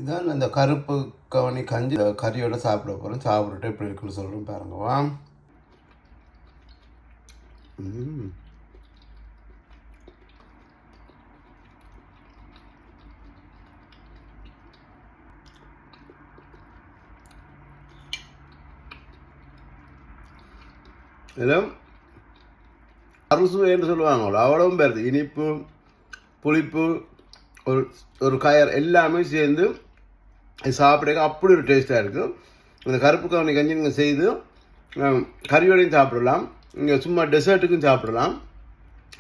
இதான் இந்த கருப்பு கவனி கஞ்சி கறியோட சாப்பிட போகிறோம். சாப்பிட்டுட்டு எப்படி இருக்குன்னு சொல்கிறோம் பாருங்கவா. இதில் அறுசுவைன்னு சொல்லுவாங்களோ அவ்வளவும் பேருது. இனிப்பு புளிப்பு ஒரு ஒரு கயர் எல்லாமே சேர்ந்து சாப்பிட்றதுக்கு அப்படி ஒரு டேஸ்ட்டாக இருக்குது. இந்த கருப்பு கவனி கஞ்சி நீங்கள் செய்து கறியோடையும் சாப்பிடலாம், நீங்கள் சும்மா டெசர்ட்டுக்கும் சாப்பிடலாம்,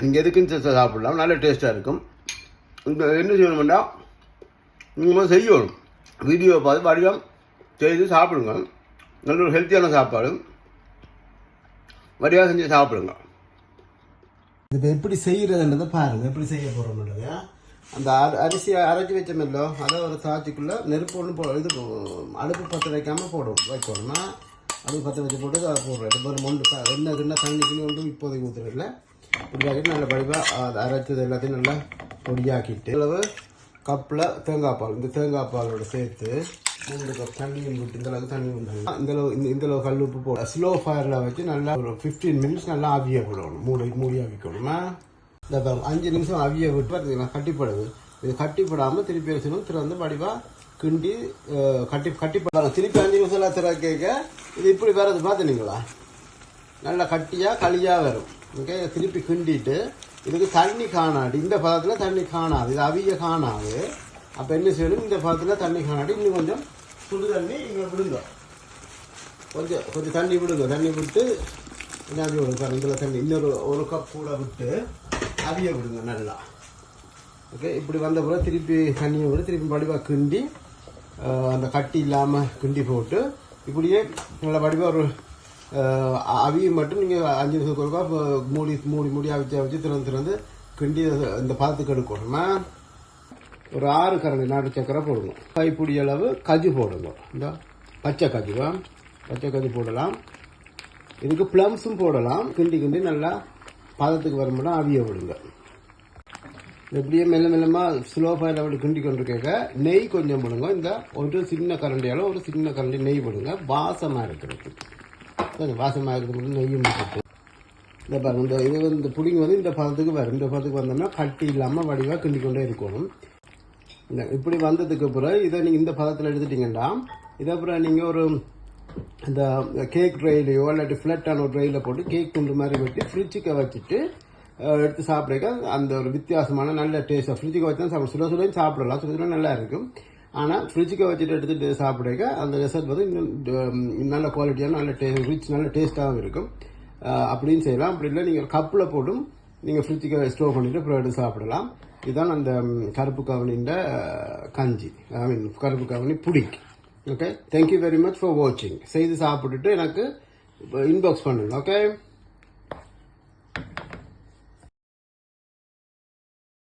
நீங்கள் எதுக்கும் சாப்பிடலாம். நல்ல டேஸ்ட்டாக இருக்கும். இந்த என்ன செய்யணும்னா நீங்கள் செய்யணும், வீடியோ பார்த்து வடிவம் செய்து சாப்பிடுங்க. நல்ல ஒரு ஹெல்த்தியான சாப்பாடு வடிவாக செஞ்சு சாப்பிடுங்க. இப்போ எப்படி செய்கிறதுன்றதை பாருங்கள், எப்படி செய்ய போகிறோம்ன்றது. அந்த அரிசியை அரைச்சி வச்சோமில்லோ அதை ஒரு தாச்சிக்குள்ளே நெருப்பு ஒன்று இது அடுப்பு பற்ற வைக்காமல் வைக்கணுமா. அடுப்பு பற்ற வச்சு போட்டு அதை போடுறோம். இது மொண்டு என்ன தண்ணி கிண்ணி ஒன்றும் இப்போதைக்கு ஊற்றுறதில்ல. இப்படியாக்கிட்டு நல்ல படிவாக அதை அரைச்சது எல்லாத்தையும் நல்லா பொடியாக்கிட்டு அளவு கப்பில் தேங்காய் பால், இந்த தேங்காய் பாலோட சேர்த்து 3 கப் தண்ணியும் விட்டு இந்த அளவுக்கு தண்ணி விட்டாங்க. இந்த அளவு கல் உப்பு போட ஸ்லோ ஃபயரில் வச்சு நல்லா ஒரு 15 மினிட்ஸ் நல்லா ஆவிய விடணும். மூடி ஆவிக்கணுமா. இந்த 5 நிமிஷம் அவிய விட்டு பார்த்தீங்கன்னா கட்டிப்படுது. இது கட்டிப்படாமல் திருப்பி வச்சணும். திறந்து வடிவாக கிண்டி கட்டிப்படாங்க. திருப்பி 5 நிமிஷம் திற கேட்க இது இப்படி வர்றது பார்த்துனீங்களா, நல்லா கட்டியாக களியாக வரும். ஓகே, திருப்பி கிண்டிட்டு இதுக்கு தண்ணி காணாது. இந்த பதத்தில் தண்ணி காணாது, இது அவிய காணாது. அப்போ என்ன செய்யணும், இந்த பதத்தில் தண்ணி காணாடி இன்னும் கொஞ்சம் சுடு தண்ணி இங்கே விடுங்க. கொஞ்சம் தண்ணி விடுங்க. தண்ணி விட்டு என்ன விடுங்க. இதில் தண்ணி ஒரு கப் கூட விட்டு அவிய விடுங்க நல்லா. ஓகே, இப்படி வந்த பிறகு திருப்பி தண்ணியை விட்டு திருப்பி வடிவாக கிண்டி அந்த கட்டி இல்லாமல் கிண்டி போட்டு இப்படியே நல்ல வடிவாக ஒரு அவிய மட்டும் நீங்கள் 5 நிமிஷத்துக்கு ஒருக்கா மூடி அவிச்சு திறந்து கிண்டி இந்த பதத்துக்கு எடுக்கணுமா. ஒரு 6 கரண்டி நாட்டு சக்கரை போடுங்க. கைப்பிடி அளவு கஜு போடுங்க. இந்த பச்சை கஜு போடலாம். இதுக்கு ப்ளம்ஸும் போடலாம். கிண்டி நல்லா பதத்துக்கு வரும்போது அவிய விடுங்க. எப்படியே மெல்லமாக ஸ்லோ ஃபயரில் விட்டு கிண்டி கொண்டு கேட்க நெய் கொஞ்சம் போடுங்க. இந்த ஒரு சின்ன கரண்டியால் ஒரு சின்ன கரண்டி நெய் போடுங்க. வாசமாக இருக்கிறது கொஞ்சம் வாசமாக இருக்கிறது நெய்யும் போட்டு இந்த பாருங்க. இந்த புடிங்க இந்த பதத்துக்கு வரும். இந்த பதத்துக்கு வந்தோம்னா கட்டி இல்லாமல் வடிவாக கிண்டி கொண்டே இருக்கணும். இப்படி வந்ததுக்கு அப்புறம் இதை நீங்கள் இந்த பதத்தில் எடுத்துட்டீங்கன்னா இதை அப்புறம் நீங்கள் ஒரு இந்த கேக் ட்ரைலையோ இல்லாட்டி ஃப்ளட்டான ஒரு ட்ரையில் போட்டு கேக் துண்டு மாதிரி வெட்டி ஃப்ரிட்ஜுக்கு வச்சுட்டு எடுத்து சாப்பிட்றக்க அந்த ஒரு வித்தியாசமான நல்ல டேஸ்ட்டாக ஃப்ரிட்ஜுக்கு வச்சு தான் சாப்பிடும். சுட சாப்பிடலாம், சுட நல்லா இருக்கும். ஆனால் ஃப்ரிட்ஜுக்கு வச்சுட்டு எடுத்துகிட்டு சாப்பிட்றக்க அந்த ரெசல்ட் வந்து இன்னும் நல்ல குவாலிட்டியான நல்ல ரிச் நல்ல டேஸ்ட்டாகவும் இருக்கும். அப்படின்னு செய்யலாம். அப்படி இல்லை நீங்கள் கப்பில் போட்டும் நீங்கள் ஃப்ரிட்ஜுக்கு ஸ்டோர் பண்ணிவிட்டு அப்புறம் எடுத்து சாப்பிடலாம். இதுதான் அந்த கருப்பு கவனின்ற கஞ்சி, கருப்பு கவனி புடிக். Okay, thank you very much for வாட்சிங். செய்து சாப்பிட்டுட்டு எனக்கு இன்பாக்ஸ் பண்ணுங்க. ஓகே.